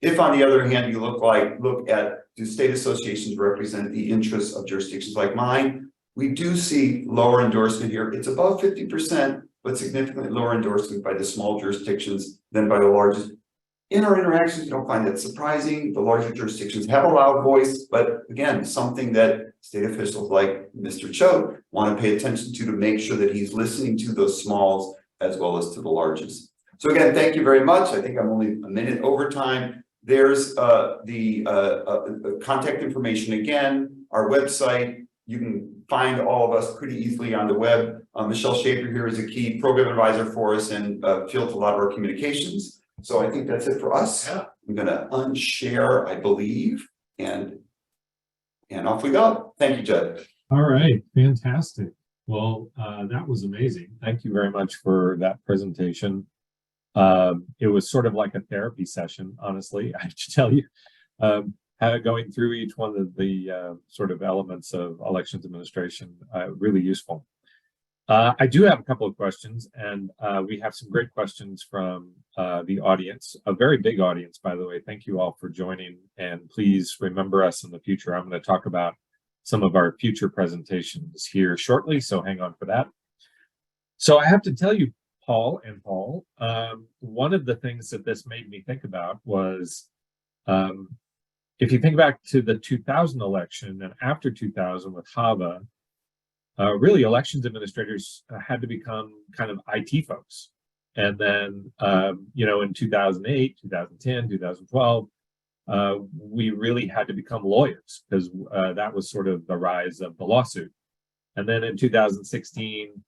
If, on the other hand, you look at do state associations represent the interests of jurisdictions like mine, we do see lower endorsement here. It's above 50%, but significantly lower endorsement by the small jurisdictions than by the largest. In our interactions, you don't find that surprising. The larger jurisdictions have a loud voice, but again, something that state officials like Mr. Choate want to pay attention to make sure that he's listening to those smalls as well as to the largest. So again, thank you very much. I think I'm only a minute over time. There's the contact information again, our website. You can find all of us pretty easily on the web. Michelle Schaefer here is a key program advisor for us and fields a lot of our communications. So I think that's it for us. Yeah. I'm going to unshare, I believe, and off we go. Thank you, Judd. All right, fantastic. Well, that was amazing. Thank you very much for that presentation. It was sort of like a therapy session, honestly, I have to tell you, going through each one of the sort of elements of elections administration, really useful. I do have a couple of questions, and we have some great questions from the audience, a very big audience, by the way. Thank you all for joining, and please remember us in the future. I'm going to talk about some of our future presentations here shortly, so hang on for that. So I have to tell you, Paul, one of the things that this made me think about was, if you think back to the 2000 election and after 2000 with HAVA, really elections administrators had to become kind of IT folks. And then, in 2008, 2010, 2012, we really had to become lawyers because that was sort of the rise of the lawsuit. And then in 2016,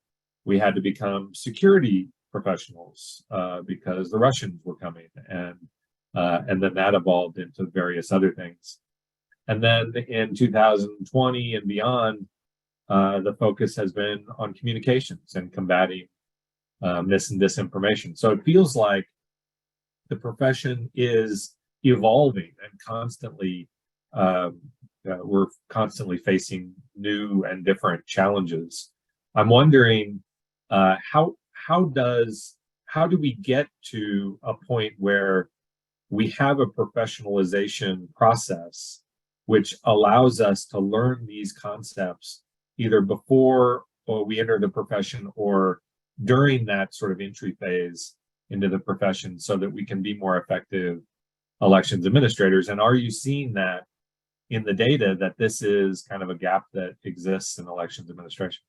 we had to become security professionals because the Russians were coming, and then that evolved into various other things. And then in 2020 and beyond, the focus has been on communications and combating mis and disinformation. So it feels like the profession is evolving and constantly, we're constantly facing new and different challenges. I'm wondering how do we get to a point where we have a professionalization process which allows us to learn these concepts either before we enter the profession or during that sort of entry phase into the profession so that we can be more effective elections administrators? And are you seeing that in the data that this is kind of a gap that exists in elections administration?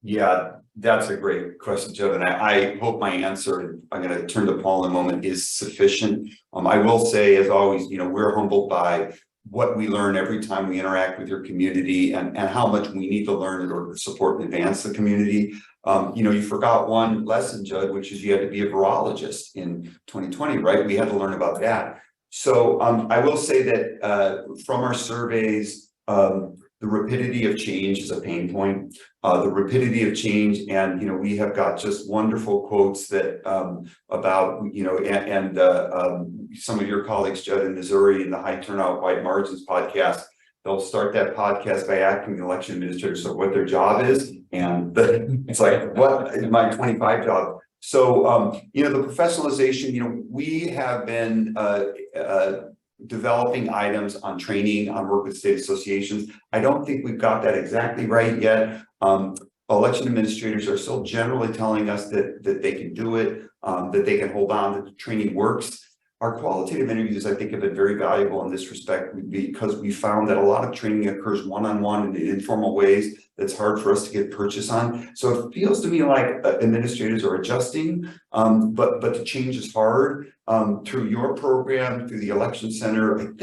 Yeah, that's a great question, Judd, and I hope my answer, and I'm going to turn to Paul in a moment, is sufficient. I will say, as always, we're humbled by what we learn every time we interact with your community, and how much we need to learn in order to support and advance the community. You forgot one lesson, Judd, which is you had to be a virologist in 2020, right? We had to learn about that. So I will say that from our surveys, the rapidity of change is a pain point. The rapidity of change, and we have got just wonderful quotes that about some of your colleagues, Judd, in Missouri, in the High Turnout Wide Margins podcast, they'll start that podcast by asking the election administrators what their job is, and it's like, what is my 25 job? So the professionalization, we have been developing items on training, on work with state associations. I don't think we've got that exactly right yet. Election administrators are still generally telling us that they can do it, that they can hold on, that the training works. Our qualitative interviews, I think, have been very valuable in this respect because we found that a lot of training occurs one-on-one in informal ways that's hard for us to get purchase on. So it feels to me like administrators are adjusting, but the change is hard. Through your program, through the Election Center,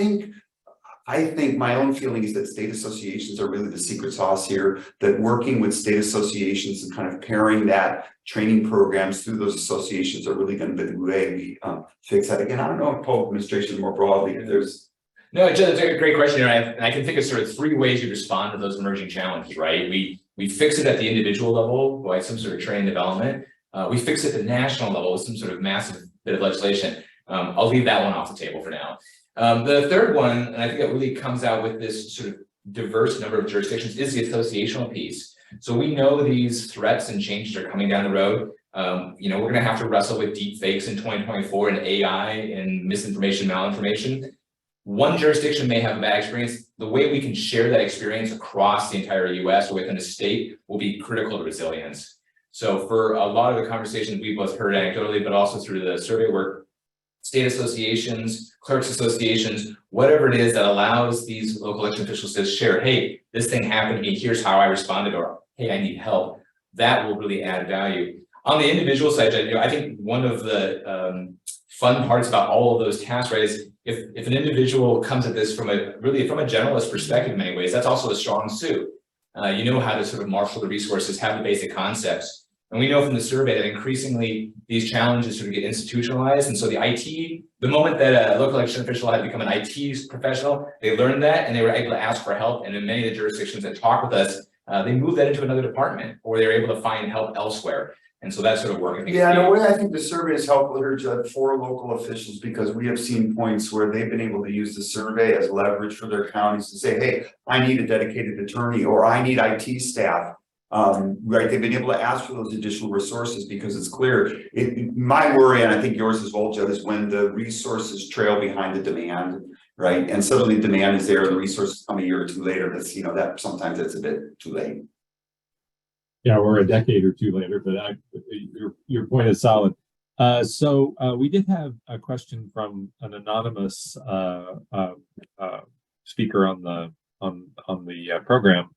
I think my own feeling is that state associations are really the secret sauce here, that working with state associations and kind of pairing that training programs through those associations are really going to be the way we fix that. Again, I don't know if Paul administration more broadly, if there's... No, it's a great question, and I can think of sort of three ways you respond to those emerging challenges, right? We fix it at the individual level by some sort of training development. We fix it at the national level with some sort of massive bit of legislation. I'll leave that one off the table for now. The third one, and I think that really comes out with this sort of diverse number of jurisdictions, is the associational piece. So we know these threats and changes are coming down the road. We're going to have to wrestle with deep fakes in 2024 and AI and misinformation, malinformation. One jurisdiction may have a bad experience. The way we can share that experience across the entire US or within a state will be critical to resilience. So for a lot of the conversations we've both heard anecdotally, but also through the survey work, state associations, clerks associations, whatever it is that allows these local election officials to share, hey, this thing happened to me, here's how I responded, or hey, I need help. That will really add value. On the individual side, I think one of the fun parts about all of those tasks, right, is if an individual comes at this from a generalist perspective in many ways, that's also a strong suit. You know how to sort of marshal the resources, have the basic concepts. And we know from the survey that increasingly these challenges sort of get institutionalized. And so the moment that a local election official had become an IT professional, they learned that and they were able to ask for help. And in many of the jurisdictions that talk with us, they moved that into another department, or they were able to find help elsewhere. And so that sort of work. Yeah, in a way, I think the survey is helpful here, Judd, for local officials, because we have seen points where they've been able to use the survey as leverage for their counties to say, hey, I need a dedicated attorney, or I need IT staff. Right, they've been able to ask for those additional resources because it's clear. My worry, and I think yours as well, Judd, is when the resources trail behind the demand, right? And suddenly the demand is there, the resources come a year or two later. That's that sometimes it's a bit too late. Yeah, we're a decade or two later, but your point is solid. So we did have a question from an anonymous speaker on the program.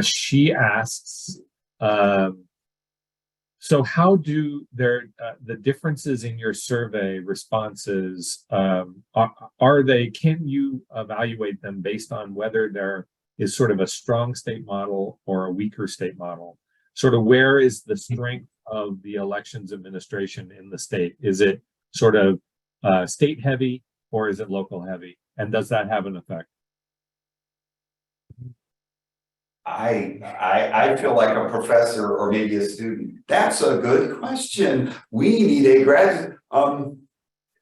She asks, so how do the differences in your survey responses, can you evaluate them based on whether there is sort of a strong state model or a weaker state model? Sort of where is the strength of the elections administration in the state? Is it sort of state heavy or is it local heavy? And does that have an effect? I feel like a professor or maybe a student. That's a good question. We need a graduate.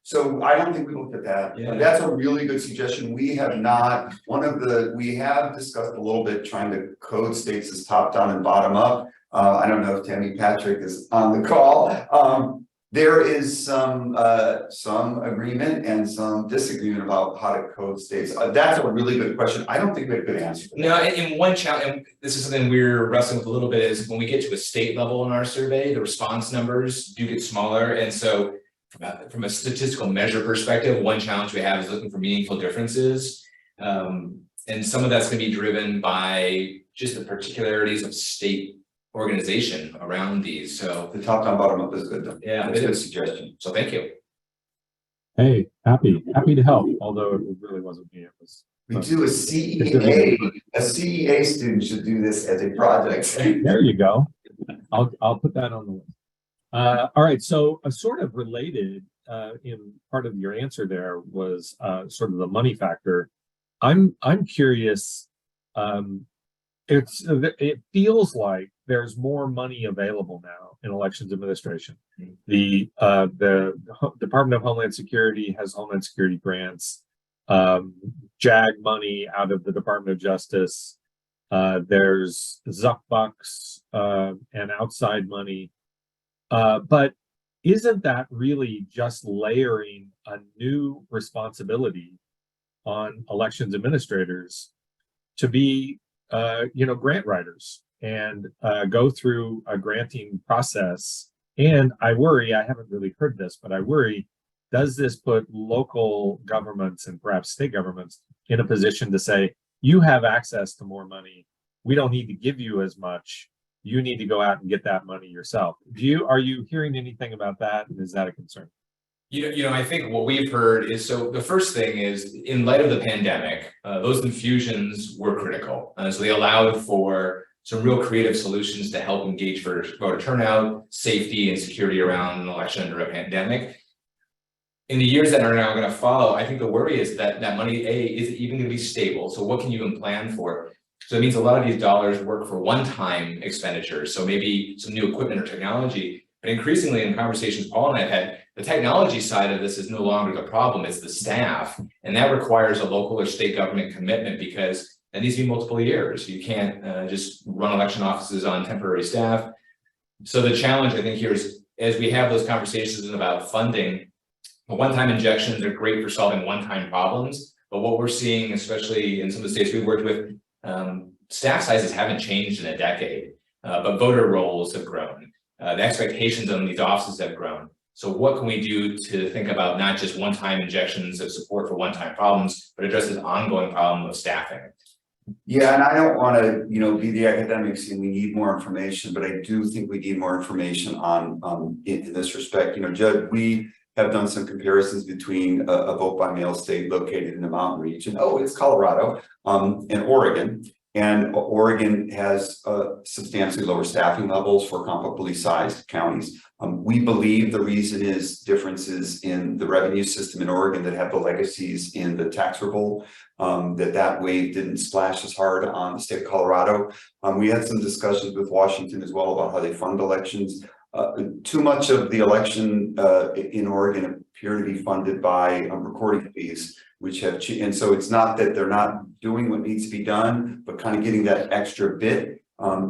So I don't think we looked at that. Yeah. That's a really good suggestion. We have not. We have discussed a little bit trying to code states as top down and bottom up. I don't know if Tammy Patrick is on the call. There is some agreement and some disagreement about how to code states. That's a really good question. I don't think we have a good answer. No, and one challenge, and this is something we're wrestling with a little bit, is when we get to a state level in our survey, the response numbers do get smaller. And so from a statistical measure perspective, one challenge we have is looking for meaningful differences. And some of that's going to be driven by just the particularities of state organization around these. So The top down, bottom up is good though. yeah, That's a it good is. suggestion. So thank you. Hey, happy to help, although it really wasn't me, it was. We do a CEA student should do this as a project. There you go. I'll put that on the list. All right, so sort of related in part of your answer there was sort of the money factor. I'm curious. It feels like there's more money available now in elections administration. The Department of Homeland Security has Homeland Security grants, JAG money out of the Department of Justice. There's Zuck bucks and outside money. But isn't that really just layering a new responsibility on elections administrators to be, grant writers and go through a granting process? And I worry, I haven't really heard this, but I worry, does this put local governments and perhaps state governments in a position to say, you have access to more money, we don't need to give you as much, you need to go out and get that money yourself? Are you hearing anything about that, and is that a concern? I think what we've heard is, so the first thing is, in light of the pandemic, those infusions were critical. So they allowed for some real creative solutions to help engage for voter turnout, safety and security around an election under a pandemic. In the years that are now going to follow, I think the worry is that that money, isn't even going to be stable. So what can you even plan for? So it means a lot of these dollars work for one-time expenditures. So maybe some new equipment or technology, but increasingly in conversations Paul and I have had, the technology side of this is no longer the problem, it's the staff. And that requires a local or state government commitment, because that needs to be multiple years. You can't just run election offices on temporary staff. So the challenge I think here is, as we have those conversations about funding, one-time injections are great for solving one-time problems. But what we're seeing, especially in some of the states we've worked with, staff sizes haven't changed in a decade, but voter rolls have grown. The expectations on these offices have grown. So what can we do to think about not just one-time injections of support for one-time problems, but address this ongoing problem of staffing? Yeah, and I don't want to, be the academics and we need more information, but I do think we need more information on in this respect. Judd, we have done some comparisons between a vote by mail state located in the mountain region. Oh, it's Colorado, and Oregon. And Oregon has substantially lower staffing levels for comparably sized counties. We believe the reason is differences in the revenue system in Oregon that have the legacies in the tax revolt, that wave didn't splash as hard on the state of Colorado. We had some discussions with Washington as well about how they fund elections. Too much of the election in Oregon appear to be funded by recording fees, which have, and so it's not that they're not doing what needs to be done, but kind of getting that extra bit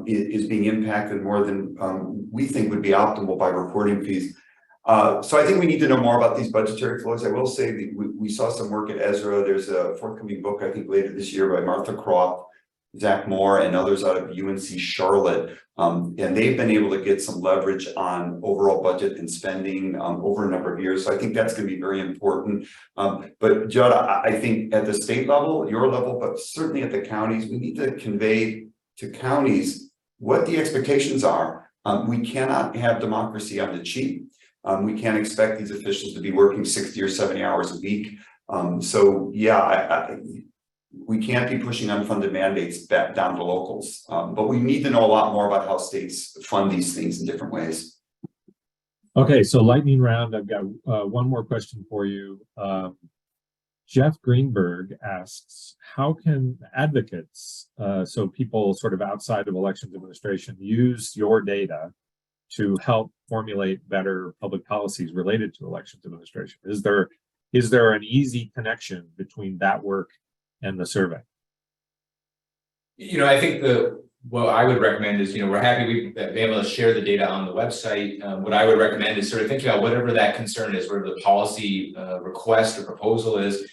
is being impacted more than we think would be optimal by recording fees. So I think we need to know more about these budgetary flows. I will say that we saw some work at Ezra. There's a forthcoming book, I think later this year, by Martha Croft, Zach Moore, and others out of UNC Charlotte. And they've been able to get some leverage on overall budget and spending over a number of years. So I think that's going to be very important. But Judd, I think at the state level, your level, but certainly at the counties, we need to convey to counties what the expectations are. We cannot have democracy on the cheap. We can't expect these officials to be working 60 or 70 hours a week. So yeah, we can't be pushing unfunded mandates back down to locals, but we need to know a lot more about how states fund these things in different ways. Okay, so lightning round. I've got one more question for you. Jeff Greenberg asks, how can advocates, so people sort of outside of elections administration, use your data to help formulate better public policies related to elections administration? Is there an easy connection between that work and the survey? I think what I would recommend is, we're happy we've been able to share the data on the website. What I would recommend is sort of think about whatever that concern is, whatever the policy request or proposal is.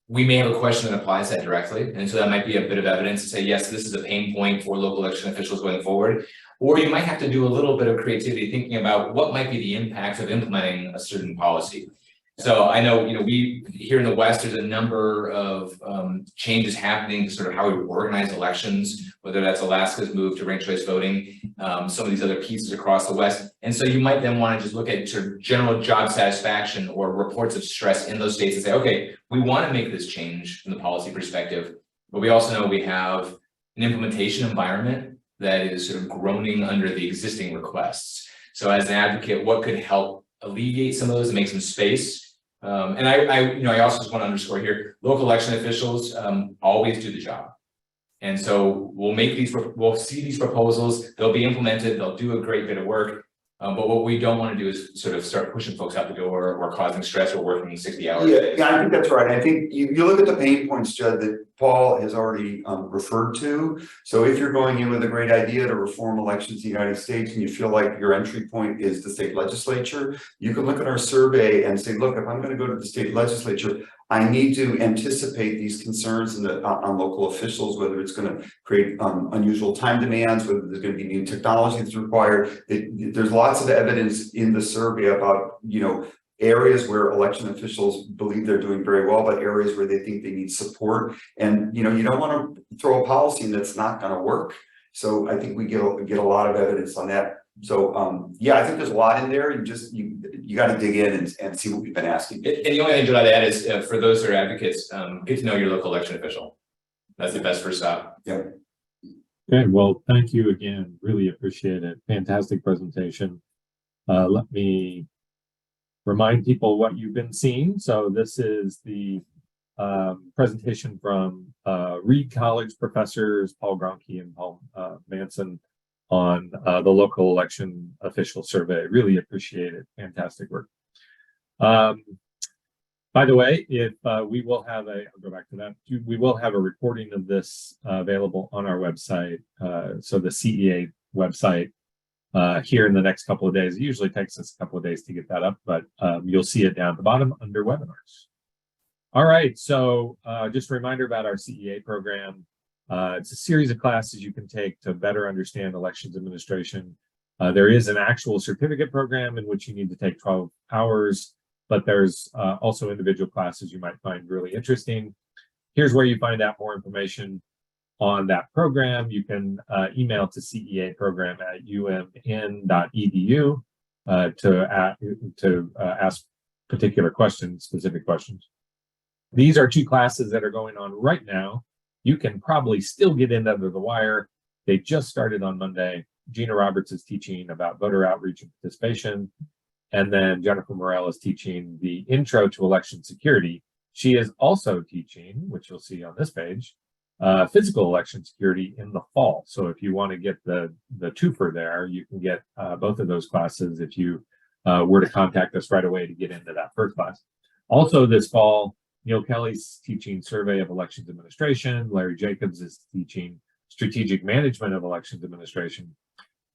We may have a question that applies that directly. And so that might be a bit of evidence to say, yes, this is a pain point for local election officials going forward. Or you might have to do a little bit of creativity thinking about what might be the impacts of implementing a certain policy. So I know, we here in the West, there's a number of changes happening to sort of how we organize elections, whether that's Alaska's move to ranked choice voting, some of these other pieces across the West. And so you might then want to just look at sort of general job satisfaction or reports of stress in those states and say, okay, we want to make this change from the policy perspective, but we also know we have an implementation environment that is sort of groaning under the existing requests. So as an advocate, what could help alleviate some of those and make some space? And I also just want to underscore here, local election officials always do the job. And so we'll see these proposals, they'll be implemented, they'll do a great bit of work. But what we don't want to do is sort of start pushing folks out the door or causing stress or working 60 hours. Yeah, I think that's right. I think you look at the pain points, Judd, that Paul has already referred to. So if you're going in with a great idea to reform elections in the United States and you feel like your entry point is the state legislature, you can look at our survey and say, look, if I'm going to go to the state legislature, I need to anticipate these concerns on local officials, whether it's going to create unusual time demands, whether there's going to be new technology that's required. There's lots of evidence in the survey about, areas where election officials believe they're doing very well, but areas where they think they need support. And, you don't want to throw a policy that's not going to work. So I think we get a lot of evidence on that. So, yeah, I think there's a lot in there. You got to dig in and see what we've been asking. And the only thing I'd add is for those that are advocates, get to know your local election official. That's the best first stop. Yeah. Good. Well, thank you again. Really appreciate it. Fantastic presentation. Let me remind people what you've been seeing. So this is the presentation from Reed College professors Paul Gronke and Paul Manson on the local election official survey. Really appreciate it. Fantastic work. By the way, if we will have I'll go back to that. We will have a recording of this available on our website. So the CEA website here in the next couple of days. It usually takes us a couple of days to get that up, but you'll see it down at the bottom under webinars. All right, so just a reminder about our CEA program. It's a series of classes you can take to better understand elections administration. There is an actual certificate program in which you need to take 12 hours, but there's also individual classes you might find really interesting. Here's where you find out more information on that program. You can email to ceaprogram@umn.edu to ask particular questions, specific questions. These are two classes that are going on right now. You can probably still get in under the wire. They just started on Monday. Gina Roberts is teaching about voter outreach and participation. And then Jennifer Morell is teaching the intro to election security. She is also teaching, which you'll see on this page, physical election security in the fall. So if you want to get the twofer there, you can get both of those classes if you were to contact us right away to get into that first class. Also this fall, Neil Kelly's teaching survey of elections administration. Larry Jacobs is teaching strategic management of elections administration.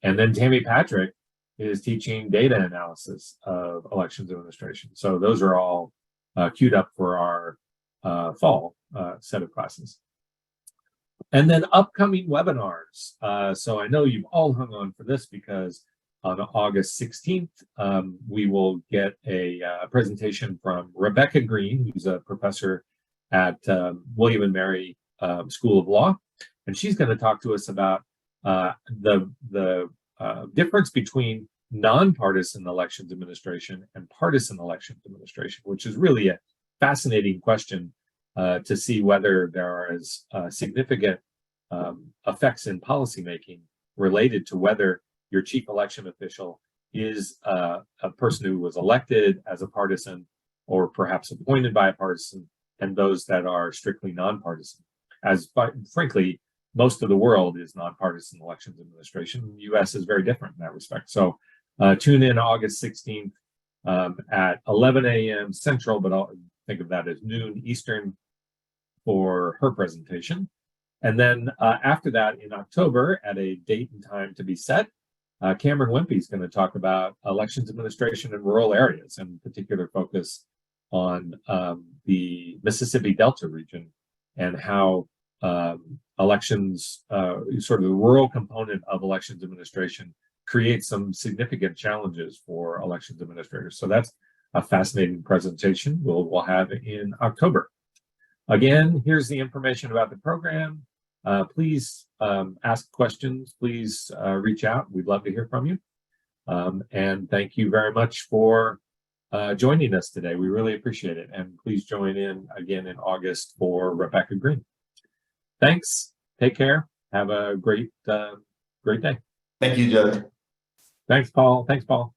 And then Tammy Patrick is teaching data analysis of elections administration. So those are all queued up for our fall set of classes. And then upcoming webinars. So I know you've all hung on for this because on August 16th, we will get a presentation from Rebecca Green, who's a professor at William & Mary School of Law. And she's going to talk to us about the difference between nonpartisan elections administration and partisan elections administration, which is really a fascinating question to see whether there are significant effects in policymaking related to whether your chief election official is a person who was elected as a partisan or perhaps appointed by a partisan, and those that are strictly nonpartisan. As frankly, most of the world is nonpartisan elections administration. The US is very different in that respect. So tune in August 16th at 11 a.m. Central, but I'll think of that as noon Eastern for her presentation. And then after that in October at a date and time to be set, Cameron Wimpy is going to talk about elections administration in rural areas, and particular focus on the Mississippi Delta region and how elections, sort of the rural component of elections administration, creates some significant challenges for elections administrators. So that's a fascinating presentation we'll have in October. Again, here's the information about the program. Please ask questions. Please reach out. We'd love to hear from you. And thank you very much for joining us today. We really appreciate it. And please join in again in August for Rebecca Green. Thanks. Take care. Have a great day. Thank you, Judd. Thanks, Paul. Thanks, Paul.